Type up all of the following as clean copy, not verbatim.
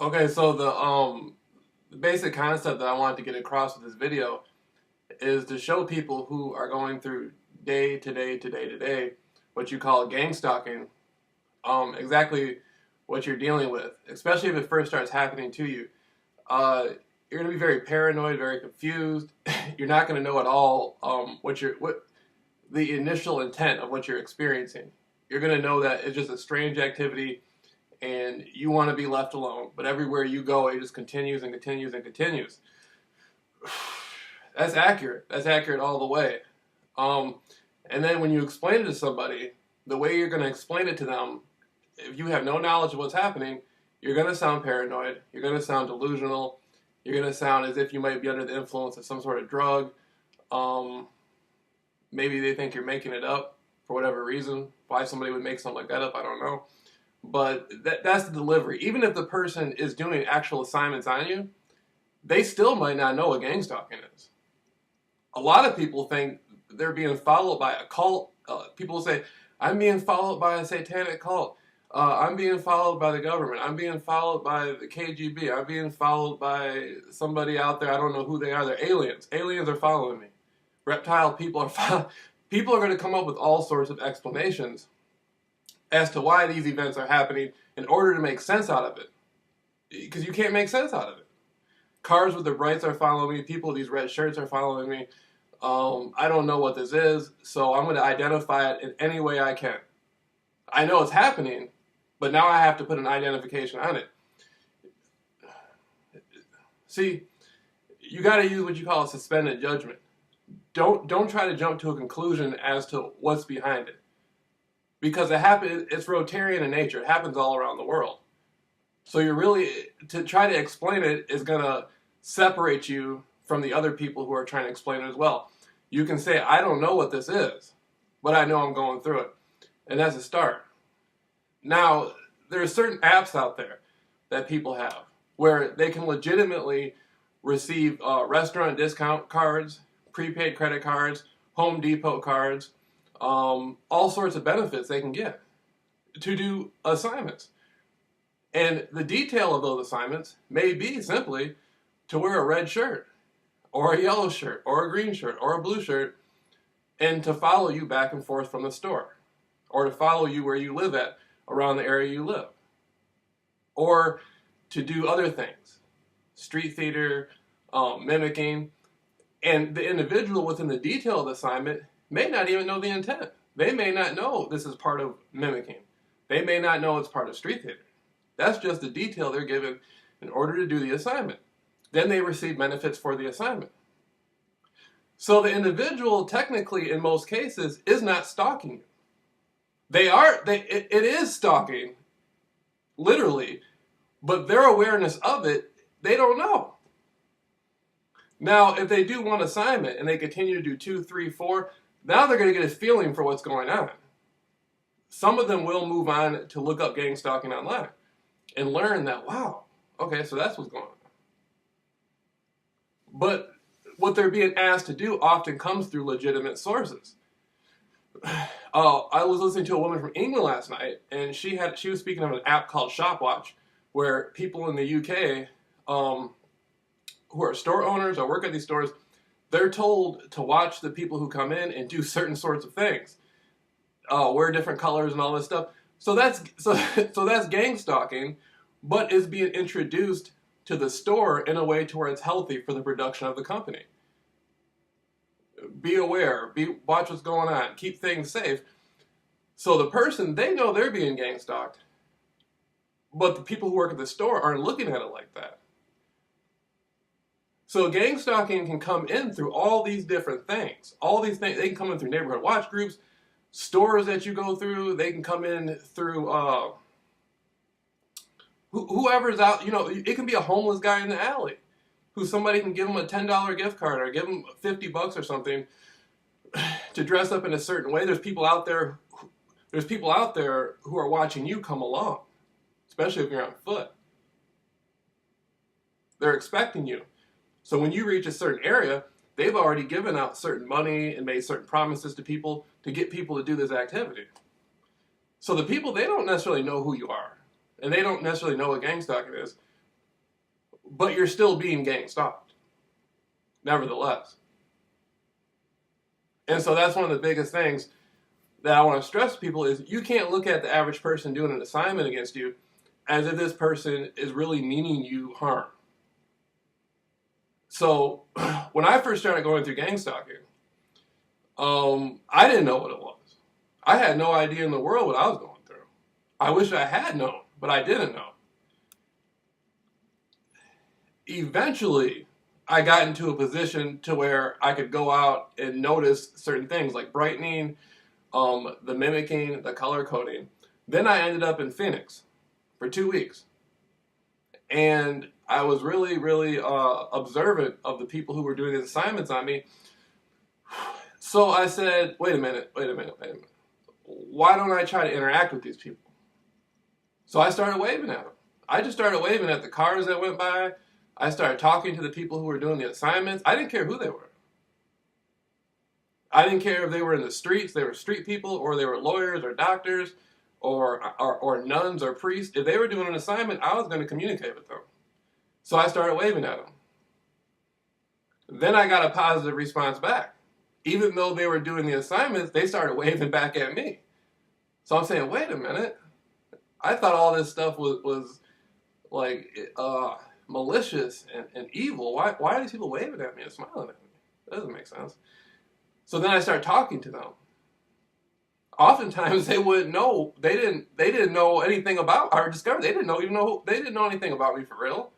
Okay, so the basic concept that I wanted to get across with this video is to show people who are going through day to day to day to day what you call gang stalking, exactly what you're dealing with, especially if it first starts happening to you. Uh, you're going to be very paranoid, very confused. You're not going to know at all what the initial intent of what you're experiencing. You're going to know that it's just a strange activity and you want to be left alone. But everywhere you go, it just continues and continues and continues. That's accurate. That's accurate all the way. Um, and then when you explain it to somebody, the way you're going to explain it to them, if you have no knowledge of what's happening, you're going to sound paranoid. You're going to sound delusional. You're going to sound as if you might be under the influence of some sort of drug. Um, Maybe they think you're making it up for whatever reason. Why somebody would make something like that up, I don't know. But that's the delivery. Even if the person is doing actual assignments on you, they still might not know what gang stalking is. A lot of people think they're being followed by a cult. People will say, I'm being followed by a satanic cult. I'm being followed by the government. I'm being followed by the KGB. I'm being followed by somebody out there. I don't know who they are. They're aliens. Aliens are following me. Reptile people are people are going to come up with all sorts of explanations as to why these events are happening in order to make sense out of it. Because you can't make sense out of it. Cars with the brights are following me. People with these red shirts are following me. I don't know what this is, so I'm going to identify it in any way I can. I know it's happening, but now I have to put an identification on it. See, you got to use what you call a suspended judgment. Don't try to jump to a conclusion as to what's behind it, because it's Rotarian in nature. It happens all around the world. So you're really, to try to explain it is going to separate you from the other people who are trying to explain it as well. You can say, I don't know what this is, but I know I'm going through it. And that's a start. Now, there are certain apps out there that people have where they can legitimately receive restaurant discount cards, prepaid credit cards, Home Depot cards, all sorts of benefits they can get to do assignments. And the detail of those assignments may be simply to wear a red shirt, or a yellow shirt, or a green shirt, or a blue shirt, and to follow you back and forth from the store, or to follow you where you live at, around the area you live, or to do other things, street theater, mimicking, and the individual within the detail of the assignment may not even know the intent. They may not know this is part of mimicking. They may not know it's part of street theater. That's just the detail they're given in order to do the assignment. Then they receive benefits for the assignment. So the individual, technically, in most cases, is not stalking you. It is stalking, literally, but their awareness of it, they don't know. Now, if they do one assignment and they continue to do 2, 3, 4, now they're going to get a feeling for what's going on. Some of them will move on to look up gang stalking online and learn that, wow, okay, so that's what's going on. But what they're being asked to do often comes through legitimate sources. I was listening to a woman from England last night, and she was speaking of an app called Shopwatch, where people in the UK who are store owners or work at these stores, they're told to watch the people who come in and do certain sorts of things, wear different colors and all this stuff. So that's gang stalking, but is being introduced to the store in a way to where it's healthy for the production of the company. Be aware, watch what's going on, keep things safe. So the person, they know they're being gang stalked, but the people who work at the store aren't looking at it like that. So gang stalking can come in through all these different things. All these things, they can come in through neighborhood watch groups, stores that you go through. They can come in through whoever's out. You know, it can be a homeless guy in the alley who somebody can give him a $10 gift card or give him $50 or something to dress up in a certain way. There's people out there who are watching you come along, especially if you're on foot. They're expecting you. So when you reach a certain area, they've already given out certain money and made certain promises to people to get people to do this activity. So the people, they don't necessarily know who you are, and they don't necessarily know what gang stalking is, but you're still being gang stalked, nevertheless. And so that's one of the biggest things that I want to stress to people is you can't look at the average person doing an assignment against you as if this person is really meaning you harm. So when I first started going through gang stalking, I didn't know what it was. I had no idea in the world what I was going through. I wish I had known, but I didn't know. Eventually, I got into a position to where I could go out and notice certain things like brightening, the mimicking, the color coding. Then I ended up in Phoenix for 2 weeks. And I was really, really observant of the people who were doing these assignments on me. So I said, wait a minute. Why don't I try to interact with these people? So I started waving at them. I just started waving at the cars that went by. I started talking to the people who were doing the assignments. I didn't care who they were. I didn't care if they were in the streets, they were street people, or they were lawyers or doctors, or nuns or priests. If they were doing an assignment, I was going to communicate with them. So I started waving at them. Then I got a positive response back. Even though they were doing the assignments, they started waving back at me. So I'm saying, wait a minute. I thought all this stuff was like malicious and evil. Why are these people waving at me and smiling at me? That doesn't make sense. So then I started talking to them. Oftentimes they wouldn't know. They didn't know anything about our discovery. They didn't know anything about me for real.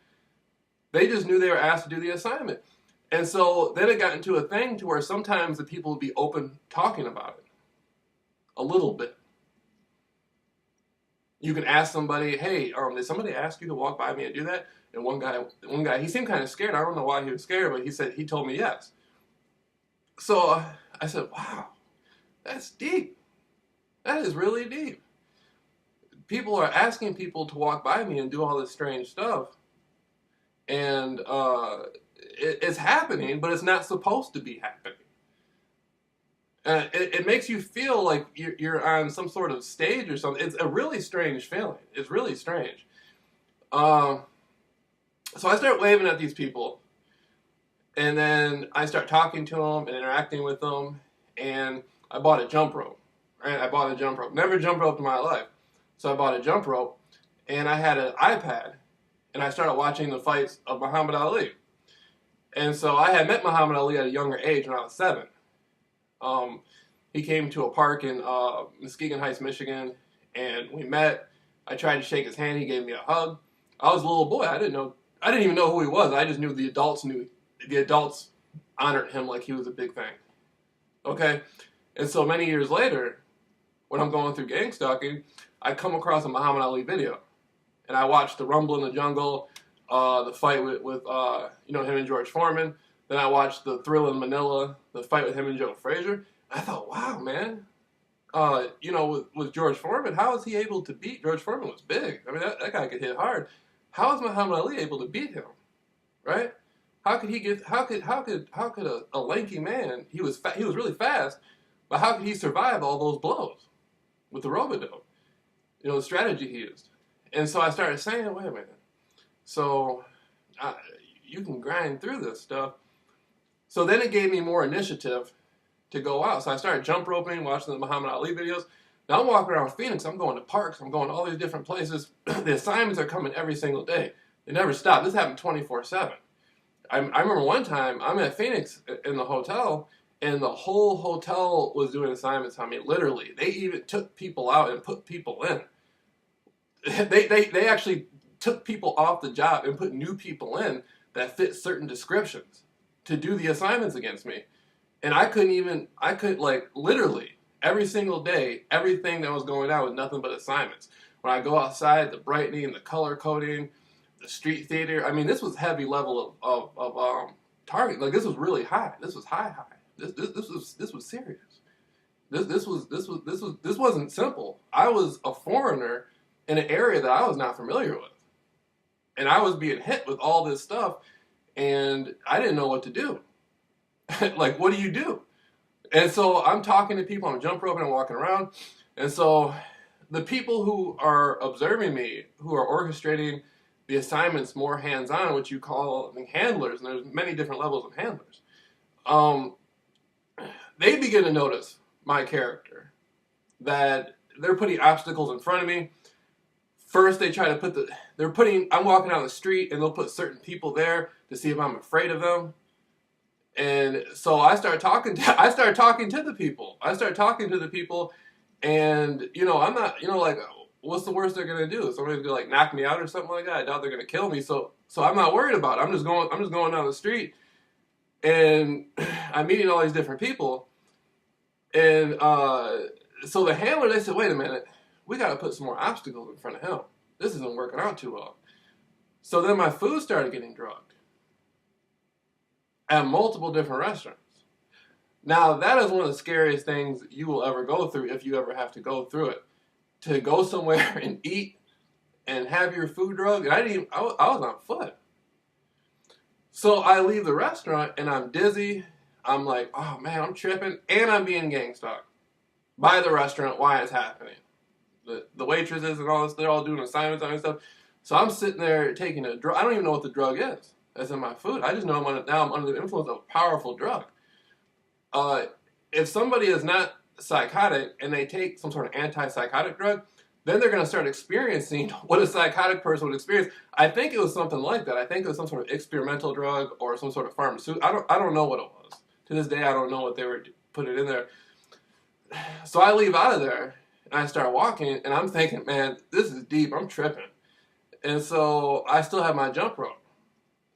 They just knew they were asked to do the assignment. And so then it got into a thing to where sometimes the people would be open talking about it. A little bit. You can ask somebody, hey, did somebody ask you to walk by me and do that? And one guy, he seemed kind of scared. I don't know why he was scared, but he told me yes. So I said, wow, that's deep. That is really deep. People are asking people to walk by me and do all this strange stuff. And it's happening, but it's not supposed to be happening. It makes you feel like you're on some sort of stage or something. It's a really strange feeling. It's really strange. So I start waving at these people. And then I start talking to them and interacting with them. And I bought a jump rope. Right? I bought a jump rope. Never jumped rope in my life. So I bought a jump rope. And I had an iPad. And I started watching the fights of Muhammad Ali. And so I had met Muhammad Ali at a younger age when I was 7. He came to a park in Muskegon Heights, Michigan. And we met. I tried to shake his hand. He gave me a hug. I was a little boy. I didn't even know who he was. I just knew the adults knew. The adults honored him like he was a big thing. Okay? And so many years later, when I'm going through gang stalking, I come across a Muhammad Ali video. And I watched the Rumble in the Jungle, the fight with him and George Foreman. Then I watched the Thrill in Manila, the fight with him and Joe Frazier. I thought, wow, man. With George Foreman, how is he able to beat? George Foreman was big. I mean, that guy could hit hard. How is Muhammad Ali able to beat him? Right? How could a lanky man? He was really fast, but how could he survive all those blows with the rope-a-dope? The strategy he used. And so I started saying, wait a minute. So you can grind through this stuff. So then it gave me more initiative to go out. So I started jump roping, watching the Muhammad Ali videos. Now I'm walking around Phoenix. I'm going to parks. I'm going to all these different places. The assignments are coming every single day. They never stop. This happened 24/7. I remember one time I'm at Phoenix in the hotel, and the whole hotel was doing assignments on me. Literally, they even took people out and put people in. They actually took people off the job and put new people in that fit certain descriptions to do the assignments against me. And I could literally every single day, everything that was going on was nothing but assignments. When I go outside, the brightening, the color coding, the street theater. I mean, this was heavy level of target. Like this was really high. This was high. This was serious. This wasn't simple. I was a foreigner in an area that I was not familiar with, and I was being hit with all this stuff, and I didn't know what to do. Like, what do you do? And so I'm talking to people. I'm jump roping and walking around, and so the people who are observing me, who are orchestrating the assignment's more hands-on, which you call handlers, and there's many different levels of handlers. They begin to notice my character, that they're putting obstacles in front of me. First, they try to I'm walking down the street, and they'll put certain people there to see if I'm afraid of them. And so I start talking to the people. And, I'm not, like, what's the worst they're going to do? Somebody's going to, like, knock me out or something like that. I doubt they're going to kill me. So I'm not worried about it. I'm just going down the street, and I'm meeting all these different people. And so the handler, they said, wait a minute, we got to put some more obstacles in front of him. This isn't working out too well. So then my food started getting drugged at multiple different restaurants. Now, that is one of the scariest things you will ever go through, if you ever have to go through it. To go somewhere and eat and have your food drugged. And I was on foot. So I leave the restaurant, and I'm dizzy. I'm like, oh man, I'm tripping. And I'm being gang stalked by the restaurant while it's happening. The waitresses and all this, they're all doing assignments and stuff. So I'm sitting there taking a drug. I don't even know what the drug is that's in my food. I just know I'm under the influence of a powerful drug. If somebody is not psychotic and they take some sort of antipsychotic drug, then they're going to start experiencing what a psychotic person would experience. I think it was something like that. I think it was some sort of experimental drug or some sort of pharmaceutical. I don't know what it was. To this day, I don't know what they were putting in there. So I leave out of there, and I start walking, and I'm thinking, man, this is deep. I'm tripping. And so I still have my jump rope.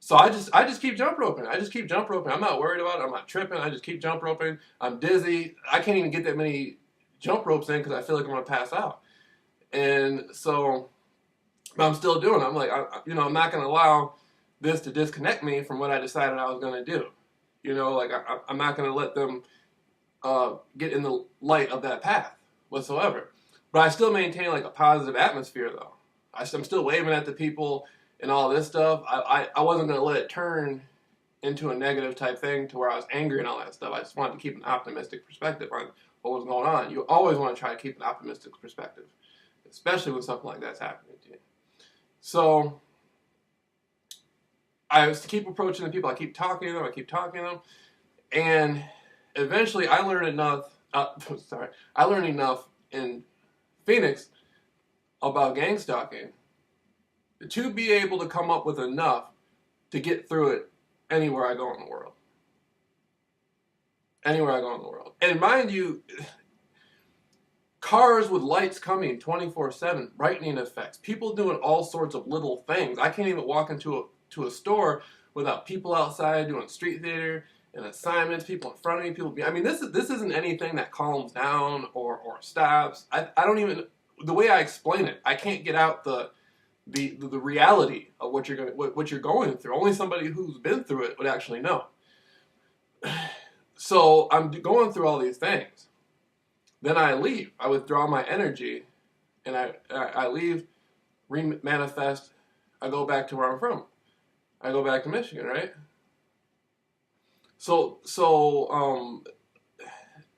So I just keep jump roping. I'm not worried about it. I'm not tripping. I just keep jump roping. I'm dizzy. I can't even get that many jump ropes in because I feel like I'm going to pass out. And so, but I'm still doing it. I'm like, I'm not going to allow this to disconnect me from what I decided I was going to do. I'm not going to let them get in the light of that path whatsoever. But I still maintain like a positive atmosphere, though. I'm still waving at the people and all this stuff. I wasn't going to let it turn into a negative type thing to where I was angry and all that stuff. I just wanted to keep an optimistic perspective on what was going on. You always want to try to keep an optimistic perspective, especially when something like that's happening to you. So I keep approaching the people. I keep talking to them. And eventually I learned enough in Phoenix about gang stalking to be able to come up with enough to get through it anywhere I go in the world. And mind you, cars with lights coming 24/7, brightening effects, people doing all sorts of little things. I can't even walk into a store without people outside doing street theater and assignments, people in front of me, this isn't anything that calms down or stops. I don't even, the way I explain it, I can't get out the reality of what you're going through. Only somebody who's been through it would actually know. So I'm going through all these things. Then I leave. I withdraw my energy, and I leave, manifest. I go back to where I'm from. I go back to Michigan, right? So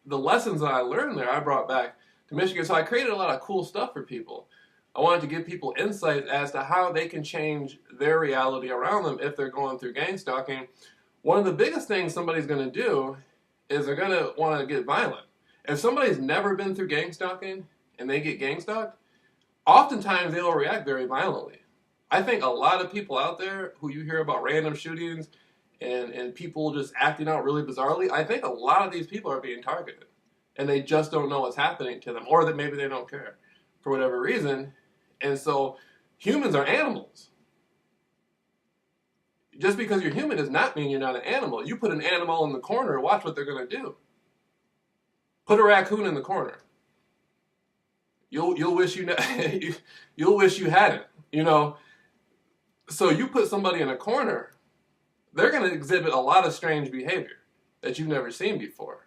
the lessons that I learned there, I brought back to Michigan. So I created a lot of cool stuff for people. I wanted to give people insight as to how they can change their reality around them if they're going through gang stalking. One of the biggest things somebody's going to do is they're going to want to get violent. If somebody's never been through gang stalking and they get gang stalked, oftentimes they'll react very violently. I think a lot of people out there who you hear about random shootings and people just acting out really bizarrely, I think a lot of these people are being targeted. And they just don't know what's happening to them, or that maybe they don't care for whatever reason. And so humans are animals. Just because you're human does not mean you're not an animal. You put an animal in the corner, watch what they're going to do. Put a raccoon in the corner. You'll wish you'll wish you hadn't. So you put somebody in a corner, they're going to exhibit a lot of strange behavior that you've never seen before.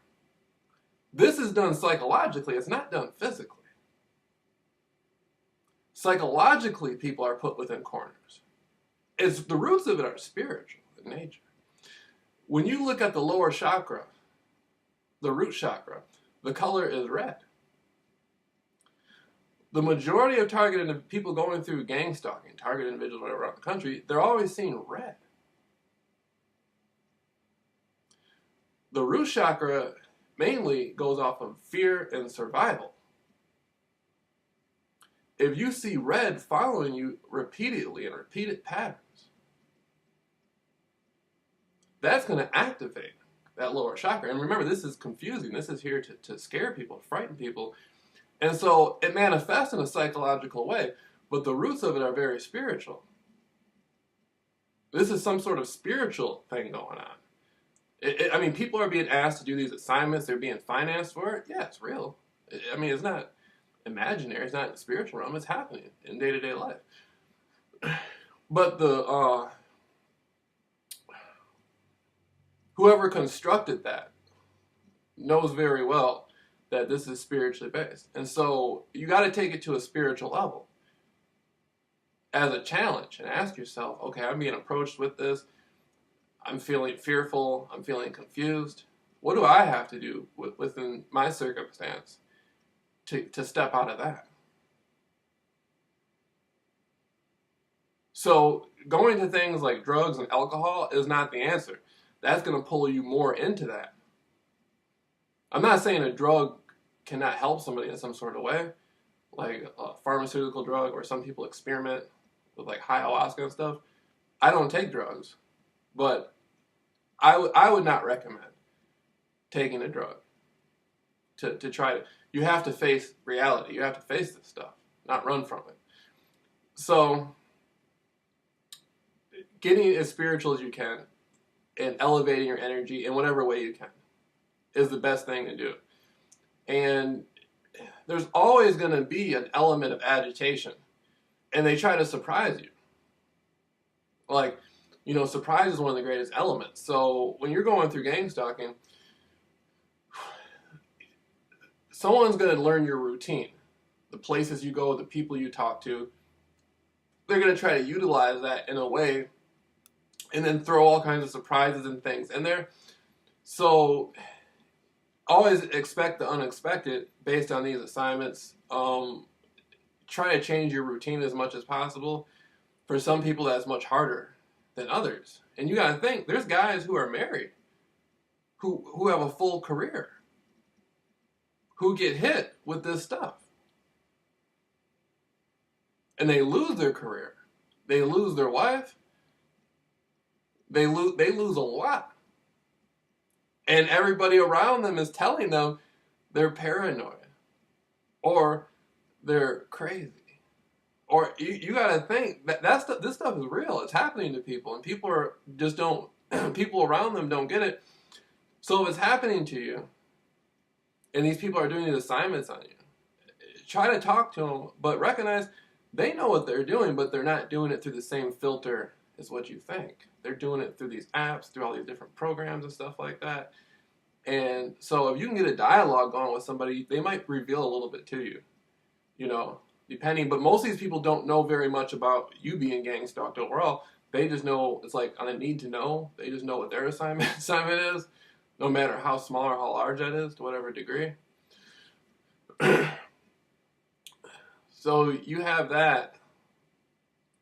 This is done psychologically. It's not done physically. Psychologically, people are put within corners. The roots of it are spiritual in nature. When you look at the lower chakra, the root chakra, the color is red. the majority of targeted people going through gang stalking, targeted individuals whatever around the country, they're always seeing red. The root chakra mainly goes off of fear and survival. If you see red following you repeatedly in repeated patterns, that's going to activate that lower chakra. And remember, this is confusing. This is here to scare people, to frighten people. And so it manifests in a psychological way, but the roots of it are very spiritual. This is some sort of spiritual thing going on. I mean, people are being asked to do these assignments. They're being financed for it. Yeah, it's real. I mean, it's not imaginary. It's not in the spiritual realm. It's happening in day-to-day life. But whoever constructed that knows very well that this is spiritually based. And so you got to take it to a spiritual level as a challenge and ask yourself, okay, I'm being approached with this. I'm feeling fearful. I'm feeling confused. What do I have to do within my circumstance to step out of that? So going to things like drugs and alcohol is not the answer. That's going to pull you more into that. I'm not saying a drug cannot help somebody in some sort of way, like a pharmaceutical drug, or some people experiment with like ayahuasca and stuff. I don't take drugs, but I would not recommend taking a drug to try to. You have to face reality. You have to face this stuff, not run from it. So getting as spiritual as you can and elevating your energy in whatever way you can is the best thing to do. And there's always going to be an element of agitation, and they try to surprise you. Like, you know, surprise is one of the greatest elements. So when you're going through gang stalking, someone's going to learn your routine, the places you go, the people you talk to. They're going to try to utilize that in a way and then throw all kinds of surprises and things in there. So always expect the unexpected based on these assignments. Try to change your routine as much as possible. For some people, that's much harder than others. And you got to think, there's guys who are married who have a full career, who get hit with this stuff. And they lose their career. They lose their wife. They lose a lot. And everybody around them is telling them they're paranoid or they're crazy. Or you got to think that this stuff is real. It's happening to people, and people people around them don't get it. So if it's happening to you, and these people are doing these assignments on you, try to talk to them, but recognize they know what they're doing, but they're not doing it through the same filter as what you think. They're doing it through these apps, through all these different programs and stuff like that. And so if you can get a dialogue going with somebody, they might reveal a little bit to you, you know, depending. But most of these people don't know very much about you being gang stalked overall. They just know, it's like on a need to know. They just know what their assignment is, no matter how small or how large that is, to whatever degree. So you have that.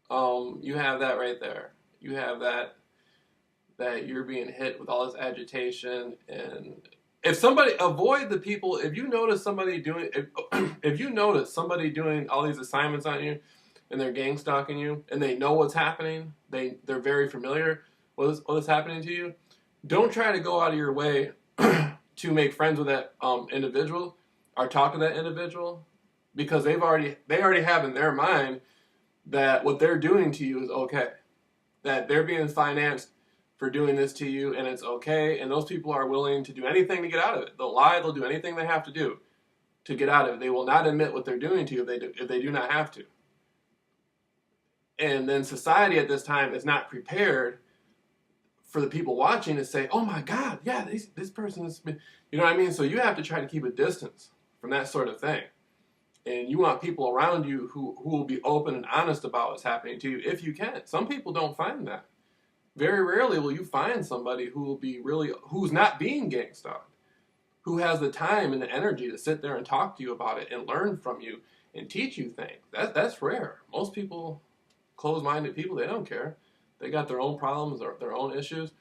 You have that right there. You have that you're being hit with all this agitation. And if somebody, avoid the people, if you notice somebody doing, if you notice somebody doing all these assignments on you and they're gang stalking you and they know what's happening, they're very familiar with what's happening to you, don't try to go out of your way to make friends with that individual or talk to that individual, because they already have in their mind that what they're doing to you is okay, that they're being financed for doing this to you, and it's okay, and those people are willing to do anything to get out of it. They'll lie, they'll do anything they have to do to get out of it. They will not admit what they're doing to you if they do not have to. And then society at this time is not prepared for the people watching to say, oh my God, yeah, this person is, you know what I mean? So you have to try to keep a distance from that sort of thing. And you want people around you who will be open and honest about what's happening to you if you can. Some people don't find that. Very rarely will you find somebody who's not being gang stalked, who has the time and the energy to sit there and talk to you about it and learn from you and teach you things. That's rare. Most people, closed-minded people, they don't care. They got their own problems or their own issues.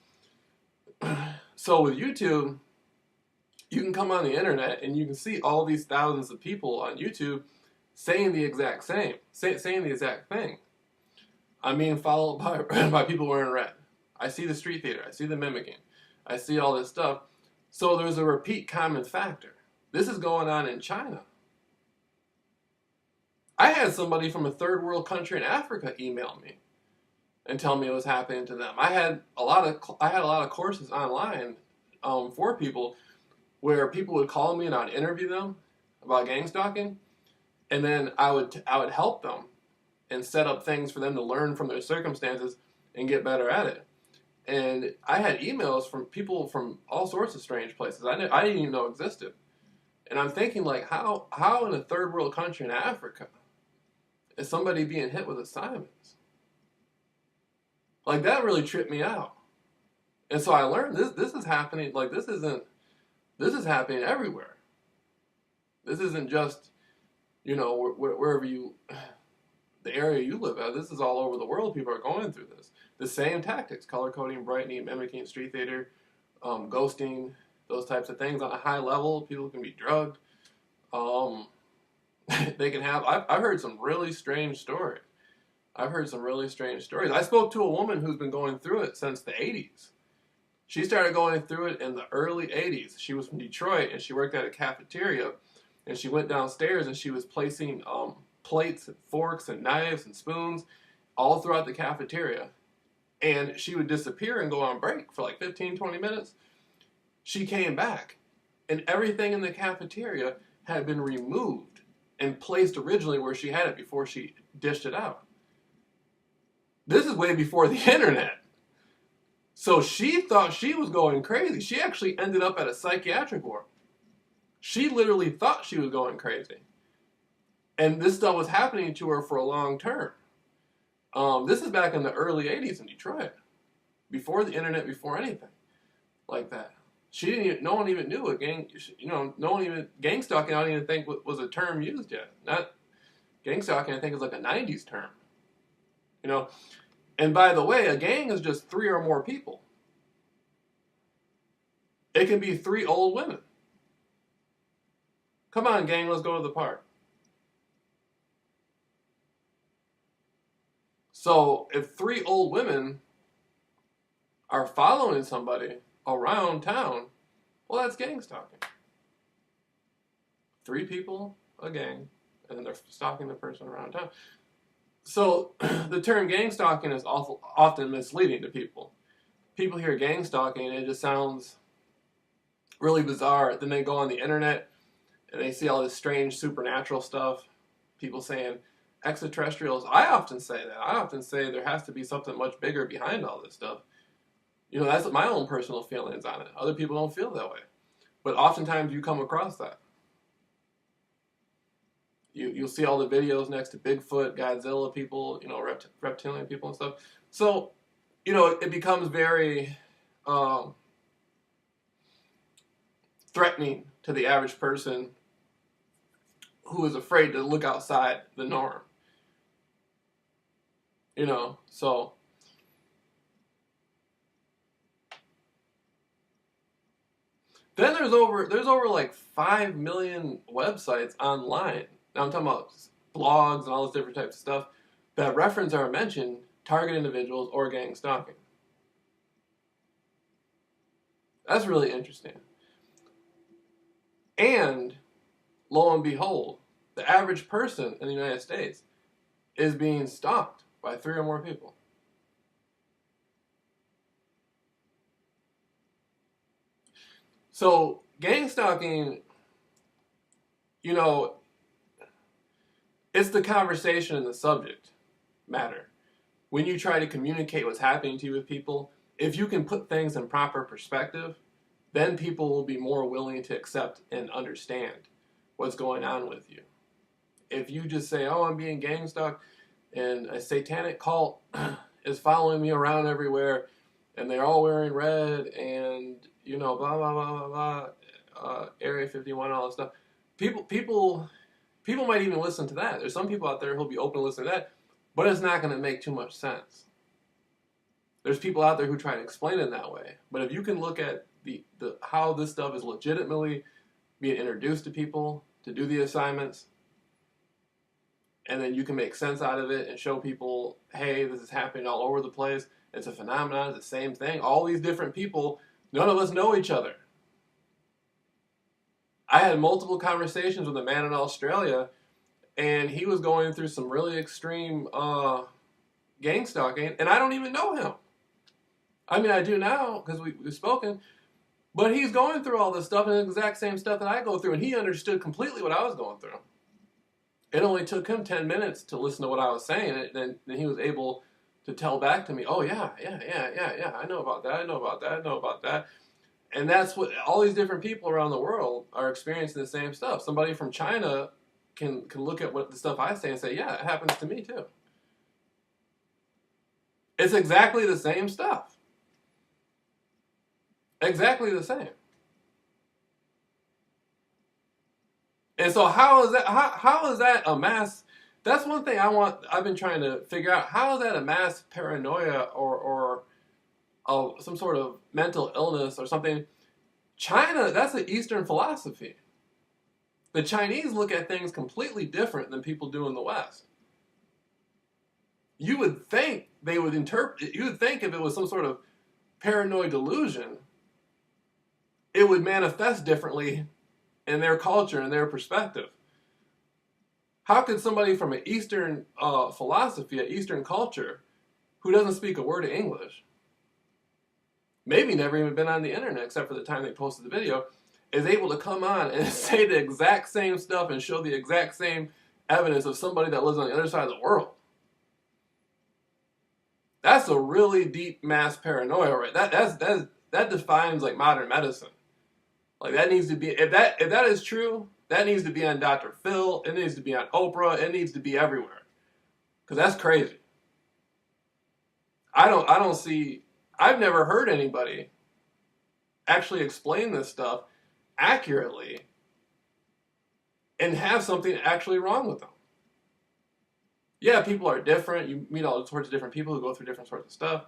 So with YouTube, you can come on the internet and you can see all these thousands of people on YouTube saying the exact same, saying the exact thing. I'm being followed by people wearing red. I see the street theater. I see the mimicking. I see all this stuff. So there's a repeat common factor. This is going on in China. I had somebody from a third world country in Africa email me and tell me it was happening to them. I had a lot of courses online for people where people would call me and I'd interview them about gang stalking, and then I would help them and set up things for them to learn from their circumstances and get better at it. And I had emails from people from all sorts of strange places I didn't even know existed. And I'm thinking, like, how in a third world country in Africa is somebody being hit with assignments? Like, that really tripped me out. And so I learned this is happening. Like, this is happening everywhere. This isn't just, wherever the area you live at. This is all over the world. People are going through this. The same tactics: color coding, brightening, mimicking, street theater, ghosting, those types of things on a high level. People can be drugged. They can have. I've heard some really strange stories. I spoke to a woman who's been going through it since the 80s. She started going through it in the early 80s. She was from Detroit, and she worked at a cafeteria. And she went downstairs, and she was placing plates and forks and knives and spoons all throughout the cafeteria. And she would disappear and go on break for like 15, 20 minutes. She came back, and everything in the cafeteria had been removed and placed originally where she had it before she dished it out. This is way before the internet. So she thought she was going crazy. She actually ended up at a psychiatric ward. She literally thought she was going crazy. And this stuff was happening to her for a long term. This is back in the early 80s in Detroit. Before the internet, before anything like that. No one even knew gang stalking, I don't even think was a term used yet. Not gang stalking, I think is like a 90s term. And by the way, a gang is just 3 or more people. It can be 3 old women. Come on, gang, let's go to the park. So if 3 old women are following somebody around town, well, that's gang stalking. 3 people, a gang, and then they're stalking the person around town. So the term gang stalking is often misleading to people. People hear gang stalking and it just sounds really bizarre. Then they go on the internet and they see all this strange supernatural stuff. People saying extraterrestrials. I often say that. I often say there has to be something much bigger behind all this stuff. That's my own personal feelings on it. Other people don't feel that way. But oftentimes you come across that. You'll see all the videos next to Bigfoot, Godzilla people, reptilian people and stuff. So, it becomes very threatening to the average person who is afraid to look outside the norm. So then there's over like 5 million websites online. Now I'm talking about blogs and all this different types of stuff that reference or mention target individuals or gang stalking. That's really interesting. And lo and behold, the average person in the United States is being stalked by 3 or more people. So gang stalking, it's the conversation and the subject matter. When you try to communicate what's happening to you with people, if you can put things in proper perspective, then people will be more willing to accept and understand what's going on with you. If you just say, oh, I'm being gang stalked, and a satanic cult is following me around everywhere, and they're all wearing red, and, blah, blah, blah, blah, blah, Area 51, all that stuff. People, People might even listen to that. There's some people out there who'll be open to listen to that, but it's not going to make too much sense. There's people out there who try to explain it that way. But if you can look at the how this stuff is legitimately being introduced to people to do the assignments, and then you can make sense out of it and show people, hey, this is happening all over the place. It's a phenomenon. It's the same thing. All these different people, none of us know each other. I had multiple conversations with a man in Australia, and he was going through some really extreme gang stalking, and I don't even know him. I mean, I do now because we've spoken, but he's going through all this stuff and the exact same stuff that I go through, and he understood completely what I was going through. It only took him 10 minutes to listen to what I was saying, and then he was able to tell back to me, oh, yeah, I know about that. And that's what all these different people around the world are experiencing the same stuff. Somebody from China can look at what the stuff I say and say, yeah, it happens to me too. It's exactly the same stuff. Exactly the same. And so how is that a mass? That's one thing I've been trying to figure out. How is that a mass paranoia or some sort of mental illness or something? China, that's an Eastern philosophy. The Chinese look at things completely different than people do in the West. You would think they would interpret. You would think if it was some sort of paranoid delusion, it would manifest differently in their culture and their perspective. How could somebody from an Eastern philosophy, an Eastern culture, who doesn't speak a word of English, maybe never even been on the internet except for the time they posted the video, is able to come on and say the exact same stuff and show the exact same evidence of somebody that lives on the other side of the world? That's a really deep mass paranoia, right? That defines like modern medicine. Like that needs to be, if that is true, that needs to be on Dr. Phil. It needs to be on Oprah. It needs to be everywhere, because that's crazy. I've never heard anybody actually explain this stuff accurately and have something actually wrong with them. Yeah, people are different. You meet all sorts of different people who go through different sorts of stuff,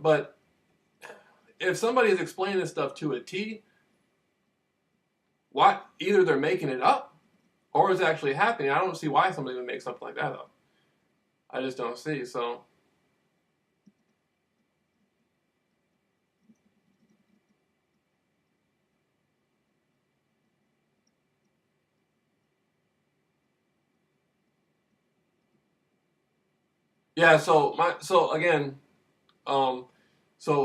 but if somebody is explaining this stuff to a T, either they're making it up or it's actually happening. I don't see why somebody would make something like that up. I just don't see. So yeah, so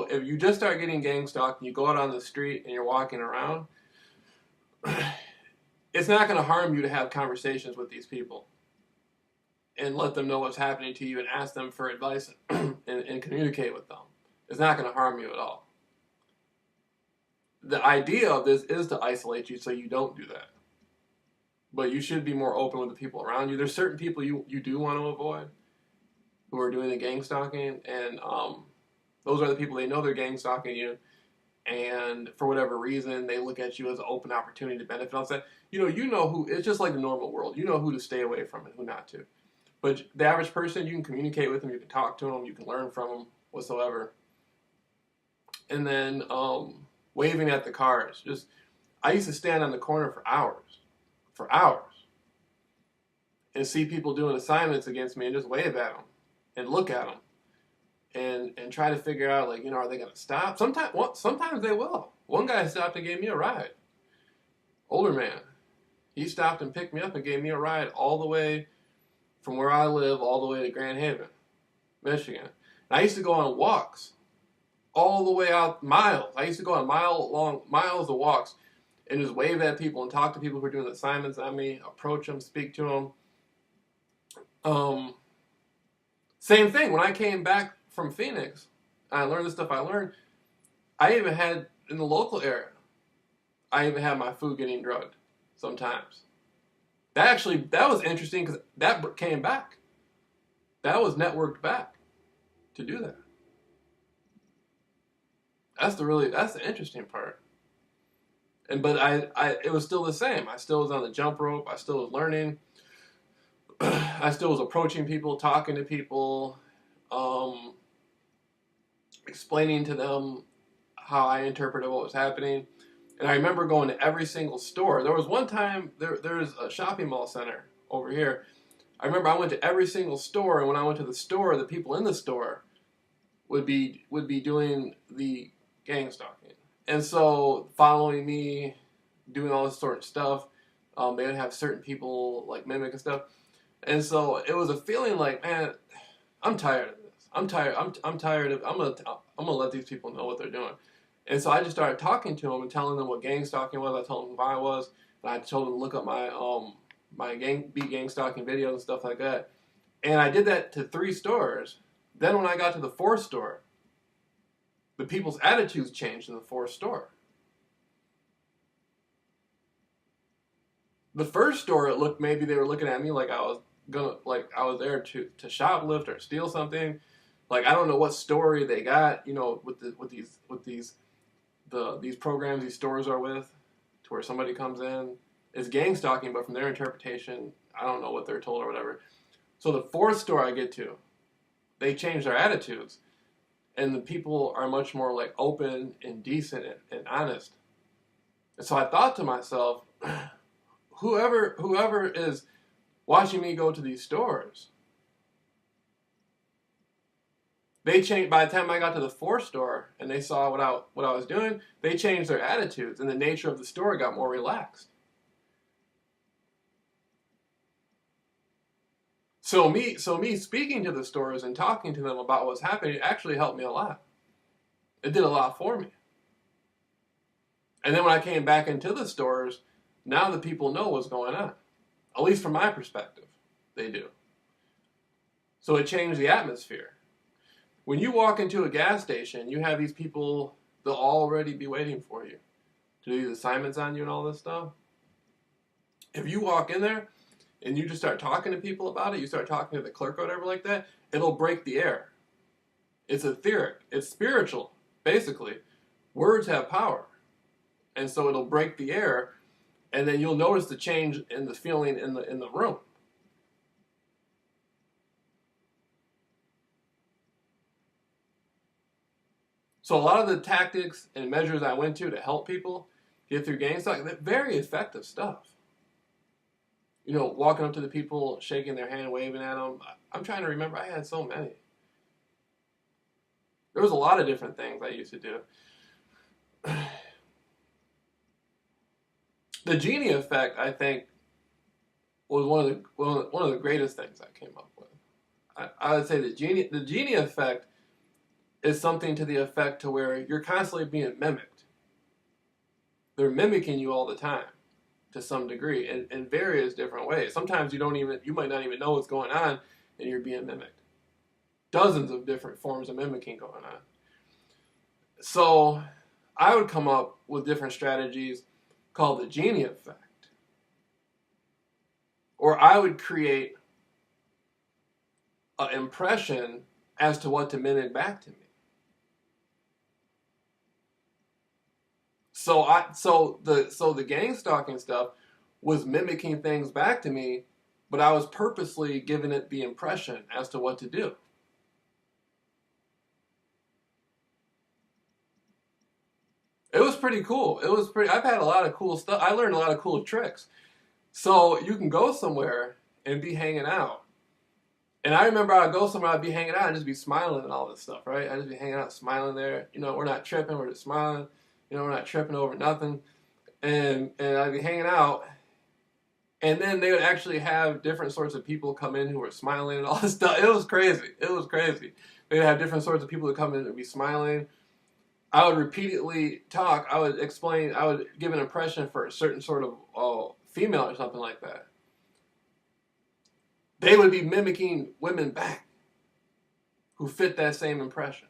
if you just start getting gang stalked and you go out on the street and you're walking around, it's not going to harm you to have conversations with these people and let them know what's happening to you and ask them for advice and communicate with them. It's not going to harm you at all. The idea of this is to isolate you so you don't do that. But you should be more open with the people around you. There's certain people you do want to avoid who are doing the gang stalking, and those are the people, they know they're gang stalking you, and for whatever reason they look at you as an open opportunity to benefit off that. You know who, it's just like the normal world. You know who to stay away from and who not to. But the average person, you can communicate with them, you can talk to them, you can learn from them whatsoever. And then waving at the cars. I used to stand on the corner for hours, and see people doing assignments against me and just wave at them and look at them and try to figure out, like, are they going to stop? Sometimes they will. One guy stopped and gave me a ride. Older man. He stopped and picked me up and gave me a ride all the way from where I live all the way to Grand Haven, Michigan. And I used to go on walks all the way out miles. I used to go on miles of walks and just wave at people and talk to people who are doing assignments on me, approach them, speak to them. Same thing, when I came back from Phoenix, I learned the stuff I learned. I even had, in the local area, I even had my food getting drugged sometimes. That was interesting because that came back. That was networked back to do that. That's the interesting part. but it was still the same. I still was on the jump rope. I still was learning. I still was approaching people, talking to people, explaining to them how I interpreted what was happening. And I remember going to every single store. There was one time, there's a shopping mall center over here. I remember I went to every single store, and when I went to the store, the people in the store would be doing the gang stalking. And so following me, doing all this sort of stuff, they would have certain people like mimic and stuff. And so it was a feeling like, man, I'm tired of this. I'm tired. I'm tired of. I'm gonna let these people know what they're doing. And so I just started talking to them and telling them what gang stalking was. I told them who I was, and I told them to look up my gang stalking videos and stuff like that. And I did that to 3 stores. Then when I got to the 4th store, the people's attitudes changed in the 4th store. The first store, it looked, maybe they were looking at me like I was there to shoplift or steal something. Like, I don't know what story they got, with these programs these stores are with, to where somebody comes in, it's gang stalking, but from their interpretation, I don't know what they're told or whatever. So the 4th store I get to, they change their attitudes, and the people are much more like open and decent and honest. And so I thought to myself, whoever is watching me go to these stores, they changed. By the time I got to the 4th store and they saw what I was doing, they changed their attitudes, and the nature of the store got more relaxed. So me speaking to the stores and talking to them about what's happening actually helped me a lot. It did a lot for me. And then when I came back into the stores, now the people know what's going on. At least from my perspective, they do. So it changed the atmosphere. When you walk into a gas station, you have these people, they'll already be waiting for you to do these assignments on you and all this stuff. If you walk in there and you just start talking to people about it, you start talking to the clerk or whatever like that, it'll break the air. It's etheric. It's spiritual, basically. Words have power. And so it'll break the air, and then you'll notice the change in the feeling in the room. So a lot of the tactics and measures I went to help people get through gang stalking, very effective stuff. Walking up to the people, shaking their hand, waving at them. I'm trying to remember. I had so many. There was a lot of different things I used to do. The genie effect, I think, was one of the greatest things I came up with. I would say the genie effect is something to the effect to where you're constantly being mimicked. They're mimicking you all the time, to some degree, in various different ways. Sometimes you might not even know what's going on, and you're being mimicked. Dozens of different forms of mimicking going on. So I would come up with different strategies called the genie effect. Or I would create an impression as to what to mimic back to me. So the gang stalking stuff was mimicking things back to me, but I was purposely giving it the impression as to what to do. It was pretty cool. I've had a lot of cool stuff. I learned a lot of cool tricks. So you can go somewhere and be hanging out. And I remember I'd go somewhere, I'd be hanging out and just be smiling and all this stuff, right? I'd just be hanging out, smiling there. We're not tripping, we're just smiling. We're not tripping over nothing. And I'd be hanging out. And then they would actually have different sorts of people come in who were smiling and all this stuff. It was crazy. They'd have different sorts of people that come in and be smiling. I would repeatedly talk. I would explain. I would give an impression for a certain sort of female or something like that. They would be mimicking women back who fit that same impression.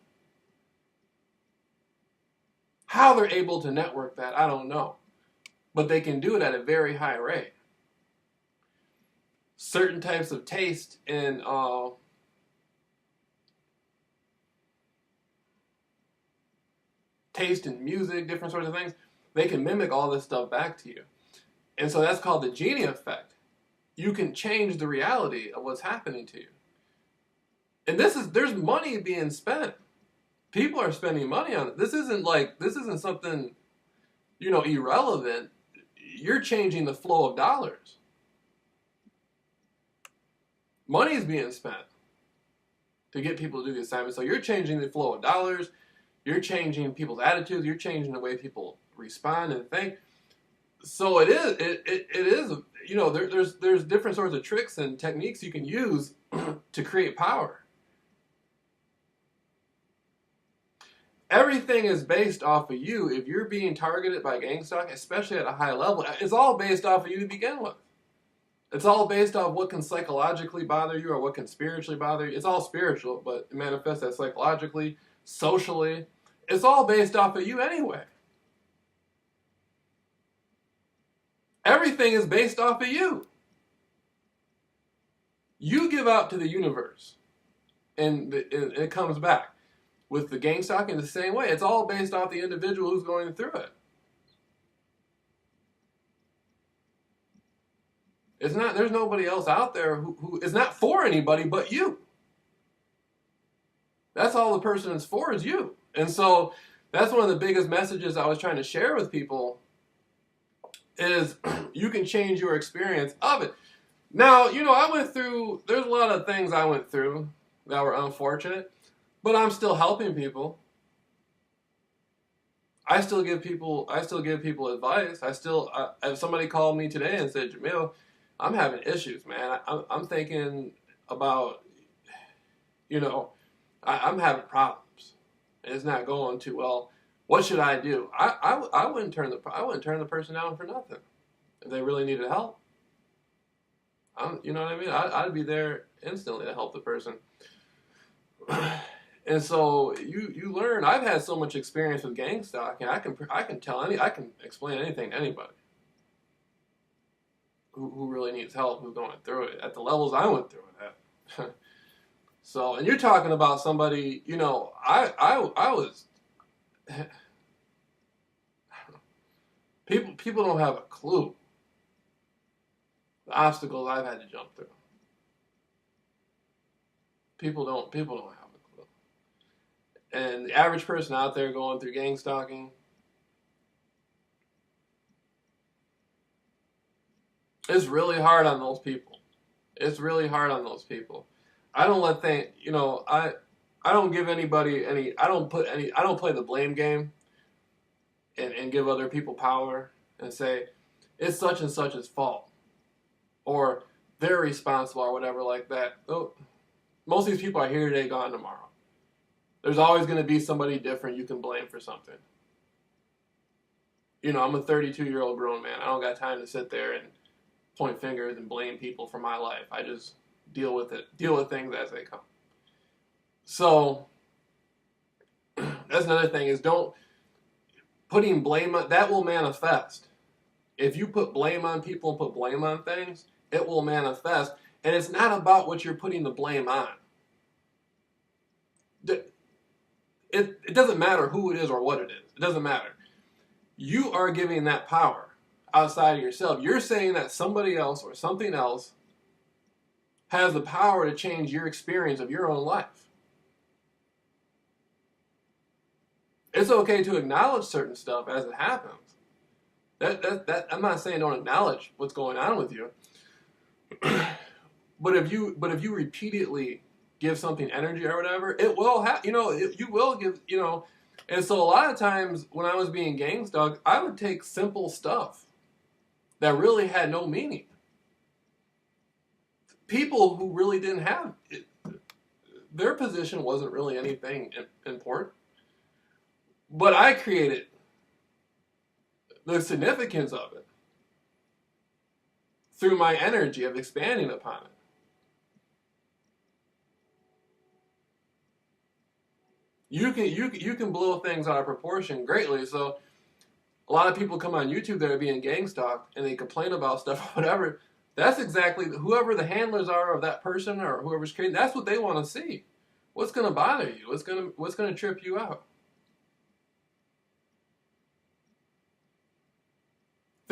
How they're able to network that, I don't know. But they can do it at a very high rate. Certain types of taste in music, different sorts of things, they can mimic all this stuff back to you. And so that's called the genie effect. You can change the reality of what's happening to you. And there's money being spent. People are spending money on it. This isn't something, irrelevant. You're changing the flow of dollars. Money is being spent to get people to do the assignment. So you're changing the flow of dollars. You're changing people's attitudes. You're changing the way people respond and think. So it is. There's different sorts of tricks and techniques you can use to create power. Everything is based off of you. If you're being targeted by gang stalking, especially at a high level, it's all based off of you to begin with. It's all based off what can psychologically bother you or what can spiritually bother you. It's all spiritual, but it manifests as psychologically, socially. It's all based off of you anyway. Everything is based off of you. You give out to the universe, and it comes back. With the gang stalking, the same way. It's all based off the individual who's going through it. There's nobody else out there who is not for anybody but you. That's all the person is for, is you. And so that's one of the biggest messages I was trying to share with people is you can change your experience of it. Now, there's a lot of things I went through that were unfortunate. But I'm still helping people. I still give people advice. If somebody called me today and said, Jameel, I'm having issues, man. I'm thinking about, I'm having problems. It's not going too well. What should I do? I wouldn't turn the person down for nothing if they really needed help. You know what I mean? I'd be there instantly to help the person. And so you learn. I've had so much experience with gang stalking. I can explain anything to anybody who really needs help, who's going through it at the levels I went through it at. So, and you're talking about somebody. I was. People don't have a clue the obstacles I've had to jump through. People don't have a clue. And the average person out there going through gang stalking, it's really hard on those people. It's really hard on those people. I don't I don't give anybody I don't play the blame game and give other people power and say, it's such and such's fault. Or they're responsible or whatever like that. Most of these people are here today, gone tomorrow. There's always going to be somebody different you can blame for something. I'm a 32-year-old grown man. I don't got time to sit there and point fingers and blame people for my life. I just deal with things as they come. So that's another thing is putting blame on, that will manifest. If you put blame on people and put blame on things, it will manifest. And it's not about what you're putting the blame on. It doesn't matter who it is or what it is. It doesn't matter. You are giving that power outside of yourself. You're saying that somebody else or something else has the power to change your experience of your own life. It's okay to acknowledge certain stuff as it happens. I'm not saying don't acknowledge what's going on with you. But if you repeatedly give something energy or whatever, it will have, you will give, and so a lot of times when I was being gang stalked, I would take simple stuff that really had no meaning. People who really didn't have it, their position wasn't really anything important, but I created the significance of it through my energy of expanding upon it. You can blow things out of proportion greatly. So a lot of people come on YouTube that are being gang stalked and they complain about stuff or whatever. That's exactly whoever the handlers are of that person or whoever's creating. That's what they want to see. What's going to bother you? What's going to trip you out?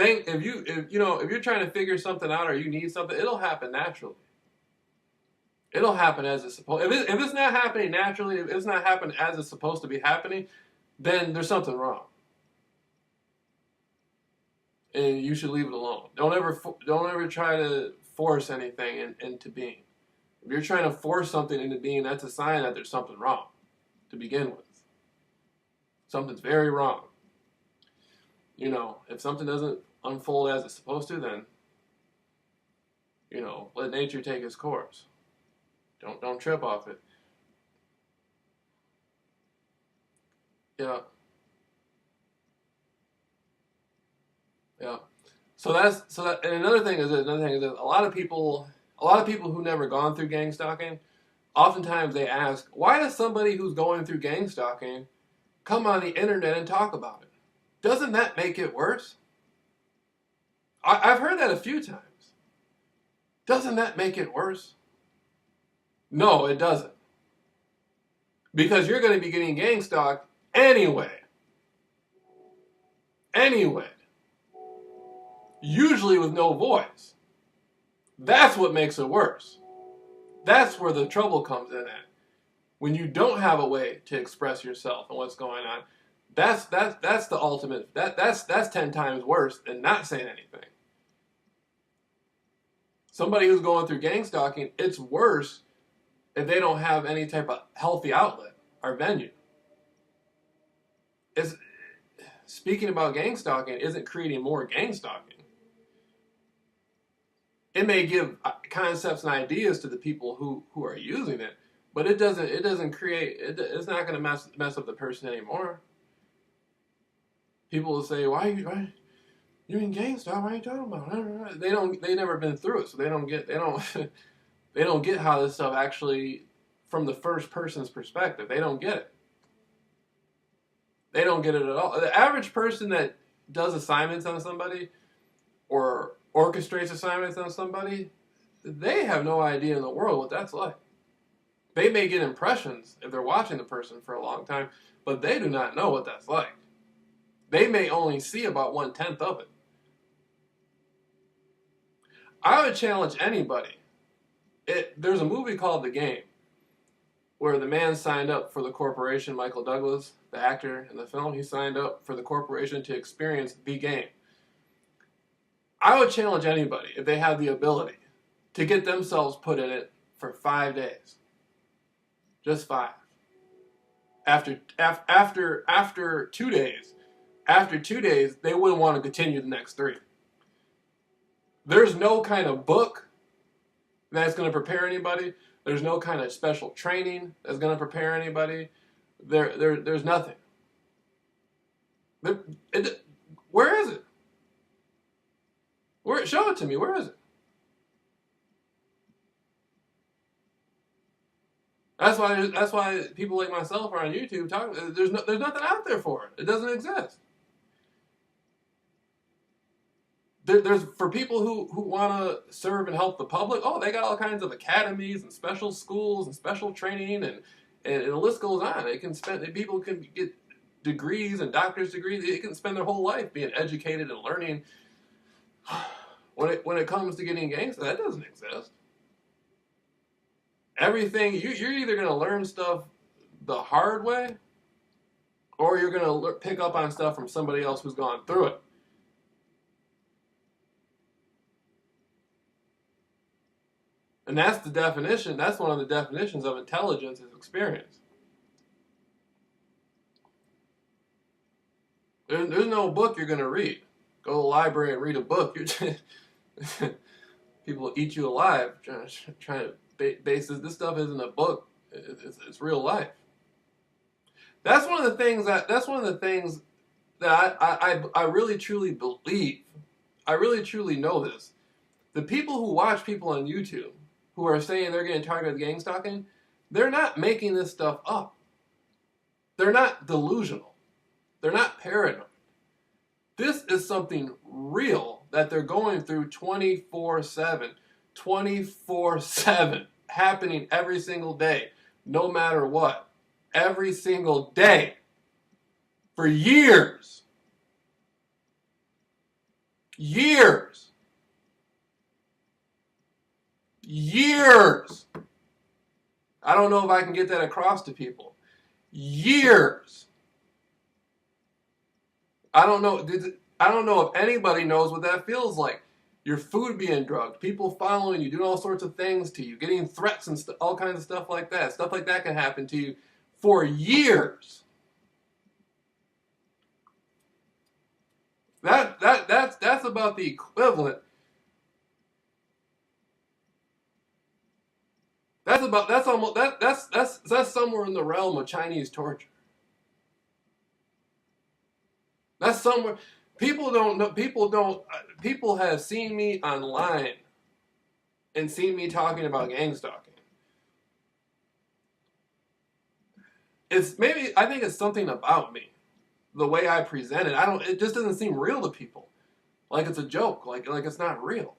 if you're trying to figure something out or you need something, it'll happen naturally. It'll happen as it's supposed. If it's not happening naturally, if it's not happening as it's supposed to be happening, then there's something wrong, and you should leave it alone. Don't ever try to force anything into being. If you're trying to force something into being, that's a sign that there's something wrong to begin with. Something's very wrong. If something doesn't unfold as it's supposed to, then let nature take its course. Don't trip off it. Yeah. Yeah. And another thing is that a lot of people who never gone through gang stalking, oftentimes they ask, why does somebody who's going through gang stalking come on the internet and talk about it? Doesn't that make it worse? I've heard that a few times. Doesn't that make it worse? No, it doesn't. Because you're going to be getting gang stalked anyway. Anyway. Usually with no voice. That's what makes it worse. That's where the trouble comes in at. When you don't have a way to express yourself and what's going on, that's the ultimate. That's 10 times worse than not saying anything. Somebody who's going through gang stalking, it's worse if they don't have any type of healthy outlet or venue. Speaking about gang stalking isn't creating more gang stalking. It may give concepts and ideas to the people who are using it, but it doesn't create. It's not going to mess up the person anymore. People will say, "Why you in gang stalk? What are you talking about?" They never been through it, so they don't get how this stuff actually, from the first person's perspective, they don't get it. They don't get it at all. The average person that does assignments on somebody or orchestrates assignments on somebody, they have no idea in the world what that's like. They may get impressions if they're watching the person for a long time, but they do not know what that's like. They may only see about 1/10 of it. I would challenge anybody. There's a movie called The Game where the man signed up for the corporation, Michael Douglas, the actor in the film, he signed up for the corporation to experience the game. I would challenge anybody, if they have the ability, to get themselves put in it for 5 days. Just 5. After 2 days, they wouldn't want to continue the next 3. There's no kind of book that's going to prepare anybody. There's no kind of special training that's going to prepare anybody. There's nothing. Where is it? Show it to me. Where is it? That's why people like myself are on YouTube talking. There's nothing out there for it. It doesn't exist. There's for people who want to serve and help the public. Oh, they got all kinds of academies and special schools and special training and the list goes on. People can get degrees and doctor's degrees. They can spend their whole life being educated and learning. When it comes to getting gangster, that doesn't exist. Everything you're either going to learn stuff the hard way, or you're going to pick up on stuff from somebody else who's gone through it. And that's the definition. That's one of the definitions of intelligence is experience. There's no book you're going to read. Go to the library and read a book. People will eat you alive trying to base this stuff isn't a book. It's real life. That's one of the things that I really truly believe. I really truly know this. The people who watch people on YouTube who are saying they're getting targeted with gang stalking, they're not making this stuff up. They're not delusional. They're not paranoid. This is something real that they're going through 24/7. 24/7. Happening every single day. No matter what. Every single day. For years. Years. Years. I don't know if I can get that across to people. Years. I don't know. I don't know if anybody knows what that feels like. Your food being drugged, people following you, doing all sorts of things to you, getting threats and all kinds of stuff like that. Stuff like that can happen to you for years. That's about the equivalent. That's somewhere in the realm of Chinese torture. That's somewhere. People don't know. People have seen me online and seen me talking about gang stalking. I think it's something about me, the way I present it. It just doesn't seem real to people. Like it's a joke. Like it's not real.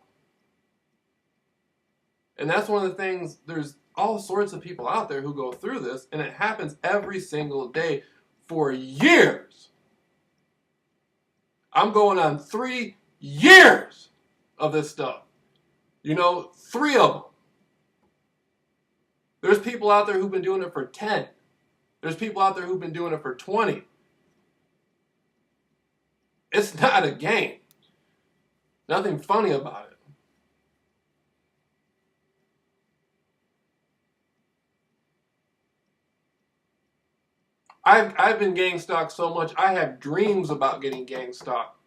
And that's one of the things. There's all sorts of people out there who go through this, and it happens every single day for years. I'm going on 3 years of this stuff. 3 of them. There's people out there who've been doing it for 10. There's people out there who've been doing it for 20. It's not a game. Nothing funny about it. I've been gang stalked so much. I have dreams about getting gang stalked.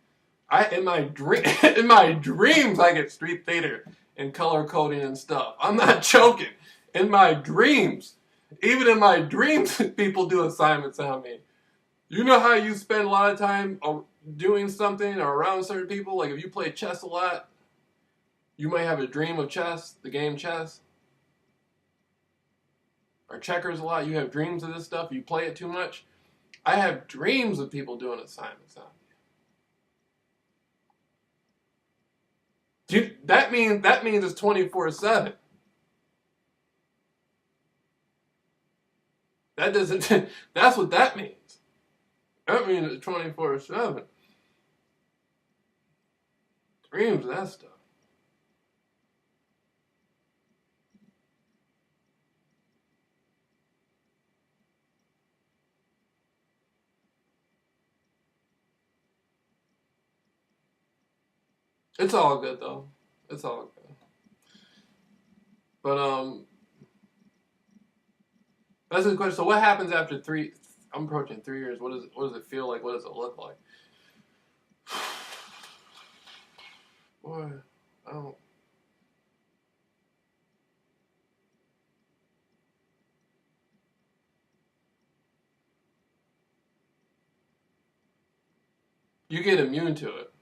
In my dreams, I get street theater and color coding and stuff. I'm not joking. In my dreams, even in my dreams, people do assignments on me. You know how you spend a lot of time doing something or around certain people? Like if you play chess a lot, you might have a dream of chess, the game chess. Or checkers a lot. You have dreams of this stuff. You play it too much. I have dreams of people doing assignments on me. That means it's 24/7. That doesn't. That's what that means. That means it's 24/7. Dreams of that stuff. It's all good though. It's all good. But that's the question. So what happens after 3? I'm approaching 3 years. What does it feel like? What does it look like? Boy, I don't. You get immune to it.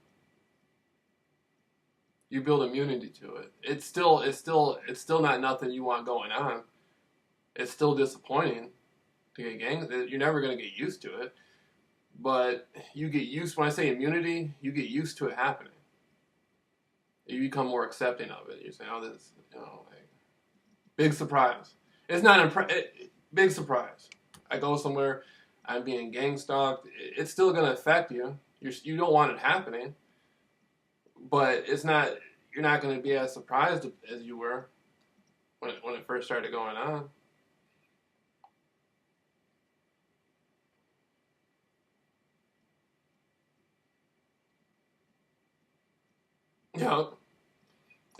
You build immunity to it. It's still not nothing you want going on. It's still disappointing to get gang. You're never gonna get used to it, but you get used. When I say immunity, you get used to it happening. You become more accepting of it. You say, "Oh, this, like, big surprise." It's not big surprise. I go somewhere, I'm being gang stalked. It's still gonna affect you. You don't want it happening. But you're not going to be as surprised as you were when it first started going on.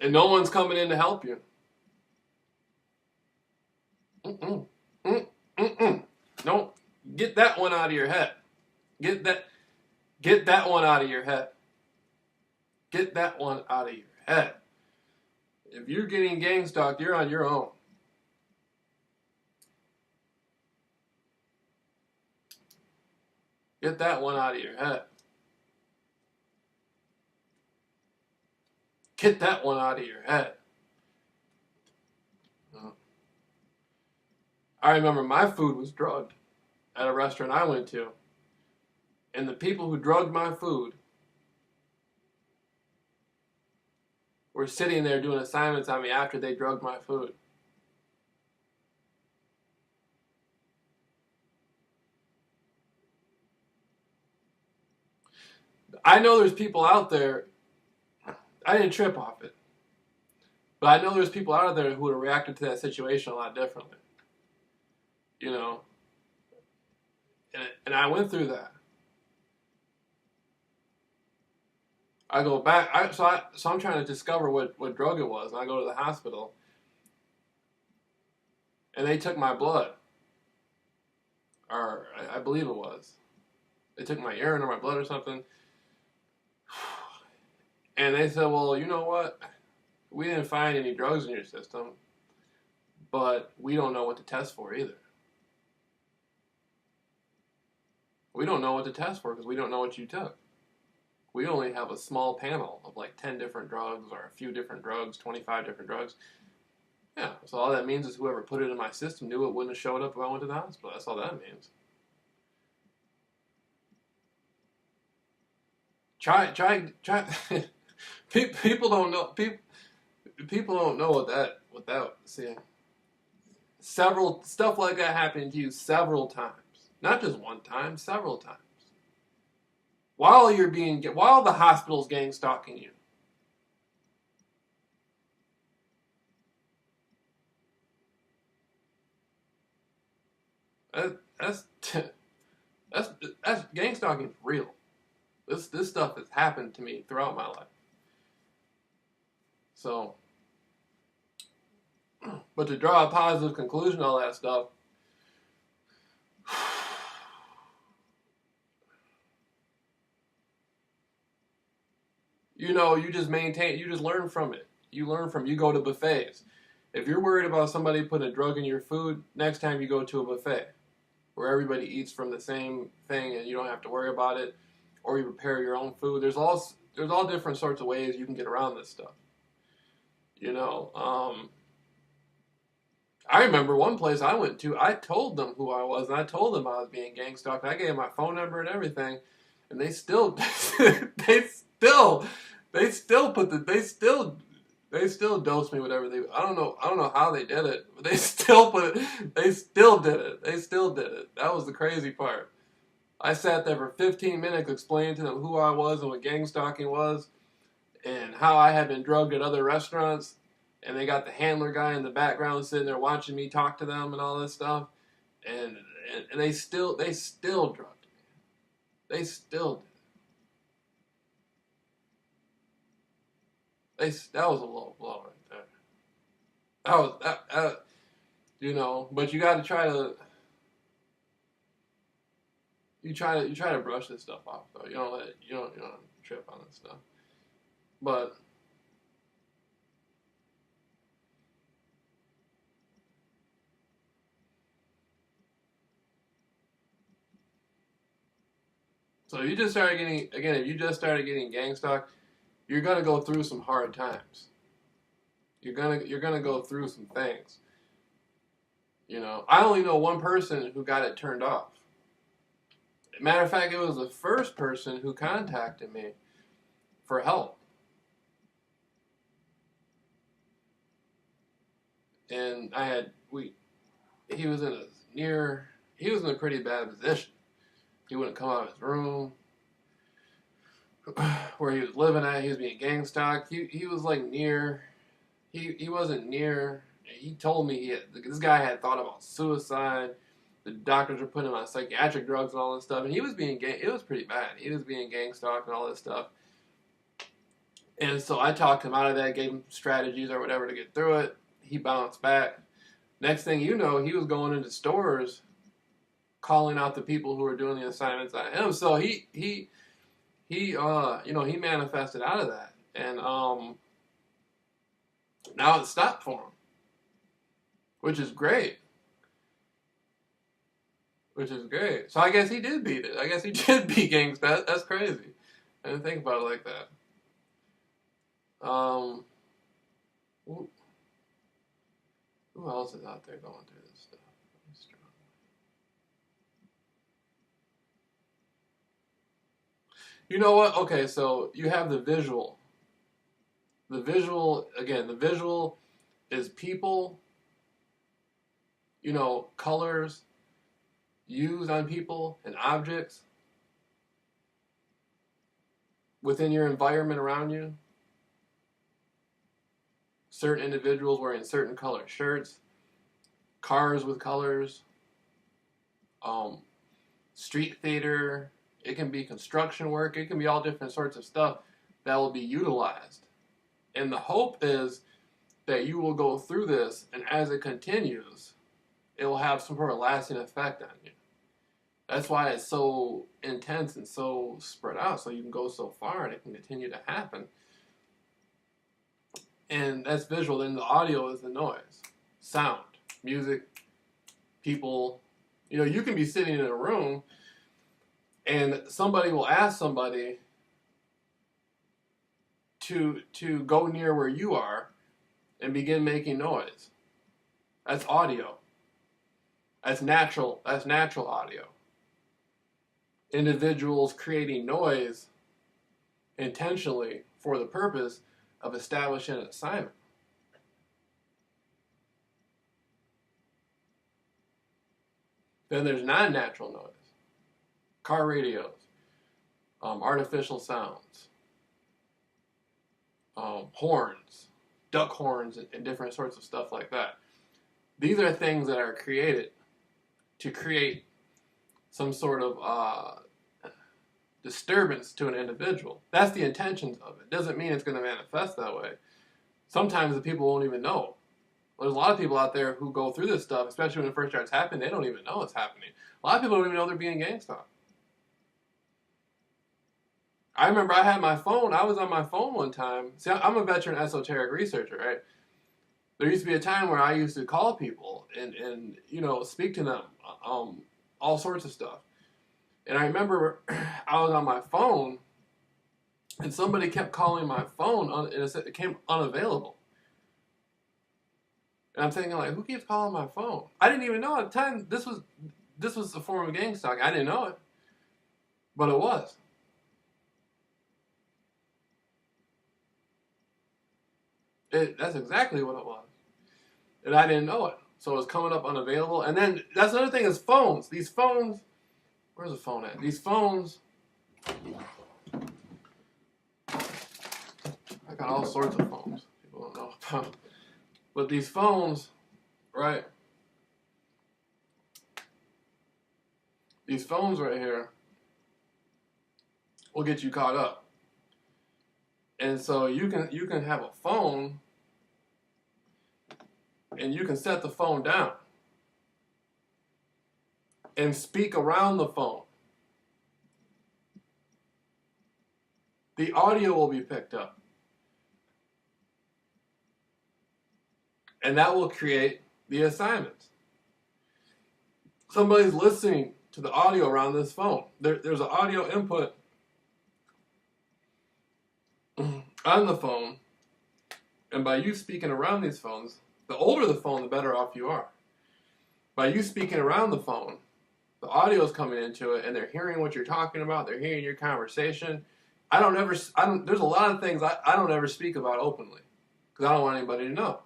And no one's coming in to help you. No, get that one out of your head. Get that one out of your head. Get that one out of your head. If you're getting gang stalked, you're on your own. Get that one out of your head. Get that one out of your head. I remember my food was drugged at a restaurant I went to. And the people who drugged my food were sitting there doing assignments on me after they drugged my food. I know there's people out there I didn't trip off it. But I know there's people out there who would have reacted to that situation a lot differently. You know? And I went through that. I go back, so I'm trying to discover what drug it was. And I go to the hospital, and they took my blood. Or I believe it was. They took my urine or my blood or something. And they said, well, you know what? We didn't find any drugs in your system, but we don't know what to test for either. We don't know what to test for because we don't know what you took. We only have a small panel of like 10 different drugs or a few different drugs, 25 different drugs. Yeah, so all that means is whoever put it in my system knew it wouldn't have showed up if I went to the hospital. That's all that means. Try. People don't know. People don't know what that. See, several stuff like that happened to you several times, not just one time, several times. While the hospital's gang stalking you. That's gang stalking is real. This stuff has happened to me throughout my life. So, but to draw a positive conclusion, all that stuff. You just learn from it. You go to buffets. If you're worried about somebody putting a drug in your food, next time you go to a buffet where everybody eats from the same thing and you don't have to worry about it, or you prepare your own food. There's all different sorts of ways you can get around this stuff. I remember one place I went to, I told them who I was, and I told them I was being gang stalked. I gave my phone number and everything, and they still dosed me whatever I don't know how they did it, but they still did it. That was the crazy part. I sat there for 15 minutes explaining to them who I was and what gang stalking was and how I had been drugged at other restaurants, and they got the handler guy in the background sitting there watching me talk to them and all this stuff, and they still drugged me. They still did. That was a low blow right there. That was but you got to try to. You try to brush this stuff off though. You don't trip on this stuff. But so if you just started getting gang stalked, you're gonna go through some hard times. You're gonna go through some things. I only know one person who got it turned off. Matter of fact, it was the first person who contacted me for help. And he was in a pretty bad position. He wouldn't come out of his room where he was living at. He was being gang stalked. He was like he wasn't near. He told me this guy had thought about suicide. The doctors were putting him on psychiatric drugs and all this stuff, and it was pretty bad. He was being gang stalked and all this stuff. And so I talked him out of that, gave him strategies or whatever to get through it. He bounced back. Next thing you know, he was going into stores, calling out the people who were doing the assignments on him. So he manifested out of that, and now it's stopped for him, which is great. So I guess he did beat it. I guess he did beat gangsta. That's crazy. I didn't think about it like that. Who else is out there going through this stuff? You know what? Okay, so you have the visual. The visual is people, colors used on people and objects within your environment around you. certain individuals wearing certain colored shirts, cars with colors, street theater. It can be construction work. It can be all different sorts of stuff that will be utilized. And the hope is that you will go through this, and as it continues, it will have some sort of lasting effect on you. That's why it's so intense and so spread out, so you can go so far and it can continue to happen. And that's visual. Then the audio is the noise, sound, music, people. You know, you can be sitting in a room and somebody will ask somebody to go near where you are and begin making noise. That's audio. That's natural audio. Individuals creating noise intentionally for the purpose of establishing an assignment. Then there's non-natural noise. Car radios, artificial sounds, horns, duck horns, and different sorts of stuff like that. These are things that are created to create some sort of disturbance to an individual. That's the intentions of it. Doesn't mean it's going to manifest that way. Sometimes the people won't even know. There's a lot of people out there who go through this stuff, especially when it first starts happening, they don't even know it's happening. A lot of people don't even know they're being gang stalked. I remember I had my phone, I was on my phone one time. See, I'm a veteran esoteric researcher, right? There used to be a time where I used to call people and you know, speak to them, all sorts of stuff. And I remember I was on my phone and somebody kept calling my phone and it came unavailable. And I'm thinking, like, who keeps calling my phone? I didn't even know at the time this was a form of gang stalking. I didn't know it, but it was. That's exactly what it was. And I didn't know it. So it was coming up unavailable. And then that's another thing is phones. These phones, where's the phone at? These phones, I got all sorts of phones. People don't know about. But these phones, right? These phones right here will get you caught up. And so you can have a phone and you can set the phone down and speak around the phone. The audio will be picked up. And that will create the assignments. Somebody's listening to the audio around this phone. There's an audio input on the phone. And by you speaking around these phones, the older the phone, the better off you are. By you speaking around the phone, the audio is coming into it, and they're hearing what you're talking about. They're hearing your conversation. There's a lot of things I don't ever speak about openly because I don't want anybody to know.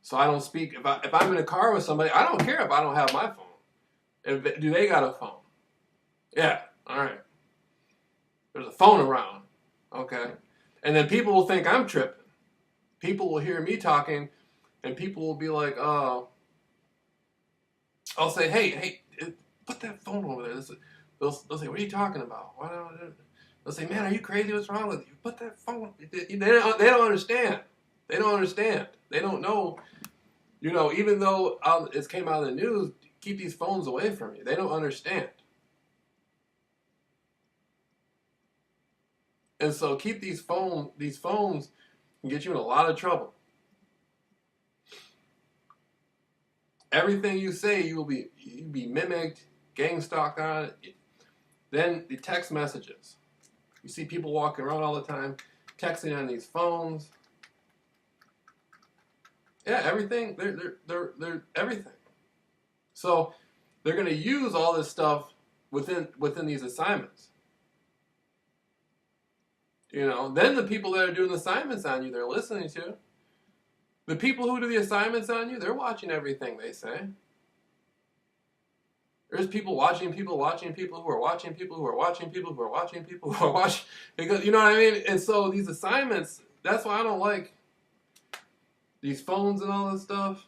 So I don't speak. If I'm in a car with somebody, I don't care if I don't have my phone. Do they got a phone? Yeah. All right. There's a phone around. Okay. And then people will think I'm tripping. People will hear me talking, and people will be like, "Oh." I'll say, "Hey, put that phone over there." They'll say, "What are you talking about?" They'll say, "Man, are you crazy? What's wrong with you? Put that phone." They don't understand. They don't understand. They don't know. You know, even though it came out of the news, keep these phones away from you. They don't understand. And so keep these phones can get you in a lot of trouble. Everything you say, you'll be mimicked, gang stalked on. Then the text messages. You see people walking around all the time, texting on these phones. Yeah, everything. They're everything. So they're going to use all this stuff within these assignments. You know, then the people that are doing the assignments on you, they're listening to. The people who do the assignments on you, they're watching everything they say. There's people watching people who are watching people who are watching people who are watching people who are watching. Because, you know what I mean? And so these assignments, that's why I don't like these phones and all this stuff.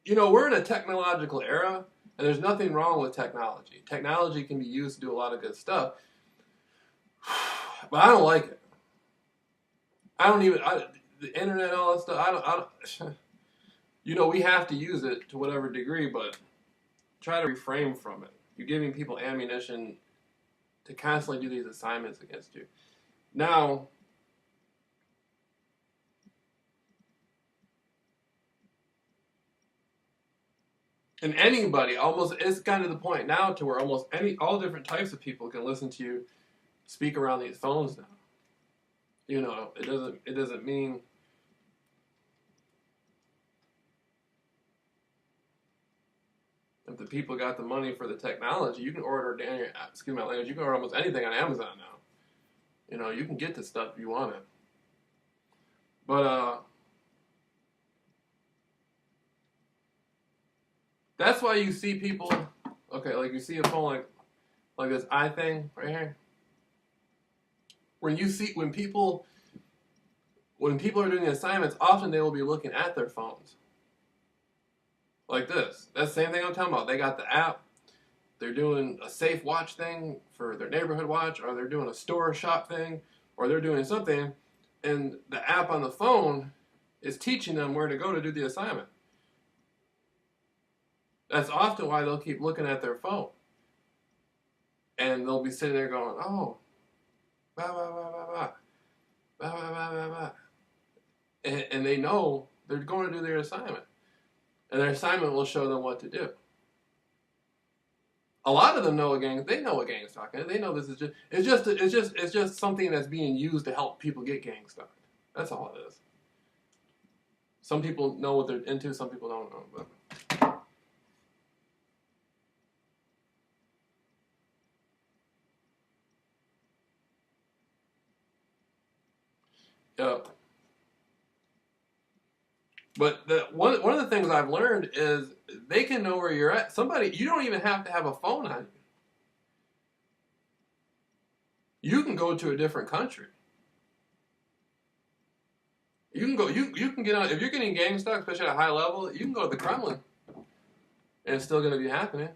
You know, we're in a technological era, and there's nothing wrong with technology. Technology can be used to do a lot of good stuff, but I don't like it. The internet and all that stuff, I don't, you know, we have to use it to whatever degree, but try to refrain from it. You're giving people ammunition to constantly do these assignments against you. Now, and anybody, almost, it's kind of the point now to where almost all different types of people can listen to you speak around these phones now. You know, it doesn't mean if the people got the money for the technology, you can order, excuse my language, you can order almost anything on Amazon now. You know, you can get the stuff you want it. But that's why you see people, okay, like you see a phone like this eye thing right here. When people are doing the assignments, often they will be looking at their phones. Like this. That's the same thing I'm talking about. They got the app. They're doing a safe watch thing for their neighborhood watch, or they're doing a store shop thing, or they're doing something, and the app on the phone is teaching them where to go to do the assignment. That's often why they'll keep looking at their phone. And they'll be sitting there going, oh, blah, blah, blah, blah, blah, blah, blah, blah, blah, blah. And they know they're going to do their assignment. And their assignment will show them what to do. A lot of them know they know what gang stalking is. They know this is it's just something that's being used to help people get gang stalked. That's all it is. Some people know what they're into, some people don't know. But But one of the things I've learned is they can know where you're at. You don't even have to have a phone on you. You can go to a different country. You can go. You can get on if you're getting gang stalked, especially at a high level. You can go to the Kremlin, and it's still going to be happening.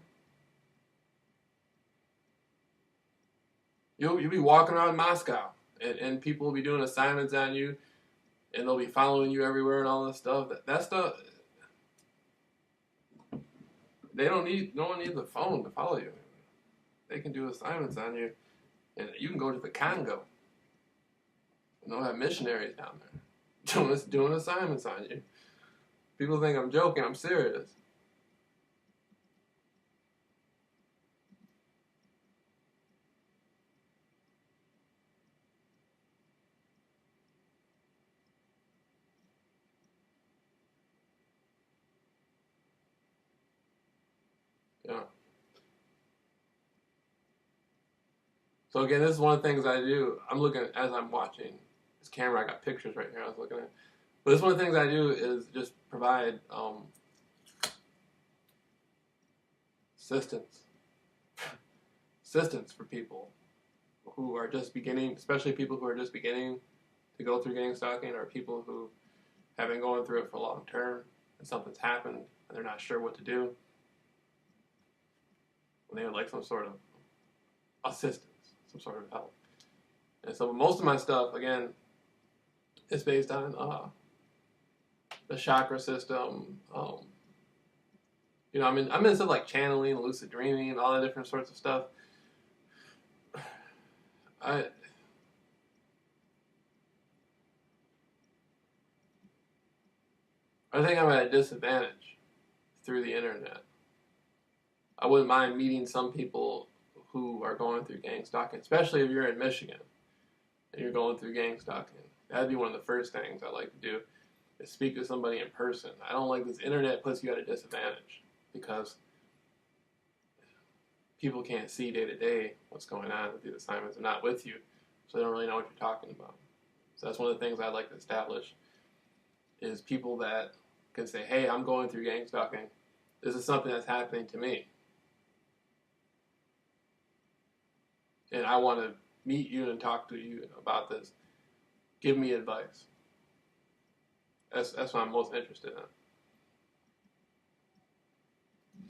You'll be walking around Moscow, and people will be doing assignments on you. And they'll be following you everywhere and all this stuff. That stuff, no one needs a phone to follow you. They can do assignments on you. And you can go to the Congo. And they'll have missionaries down there doing assignments on you. People think I'm joking. I'm serious. Yeah. So again, this is one of the things I do. I'm looking as I'm watching this camera. I got pictures right here I was looking at. But this is one of the things I do is just provide assistance for people who are just beginning, especially people who are just beginning to go through gang stalking, or people who have been going through it for long term and something's happened and they're not sure what to do. And they would like some sort of assistance, some sort of help. And so most of my stuff, again, is based on the chakra system. You know, I'm into stuff like channeling, lucid dreaming, and all that different sorts of stuff. I think I'm at a disadvantage through the internet. I wouldn't mind meeting some people who are going through gang stalking, especially if you're in Michigan and you're going through gang stalking. That'd be one of the first things I like to do, is speak to somebody in person. I don't like this internet puts you at a disadvantage because people can't see day to day what's going on with these assignments. They're not with you, so they don't really know what you're talking about. So that's one of the things I'd like to establish, is people that can say, hey, I'm going through gang stalking. This is something that's happening to me. And I want to meet you and talk to you about this. Give me advice. That's what I'm most interested in.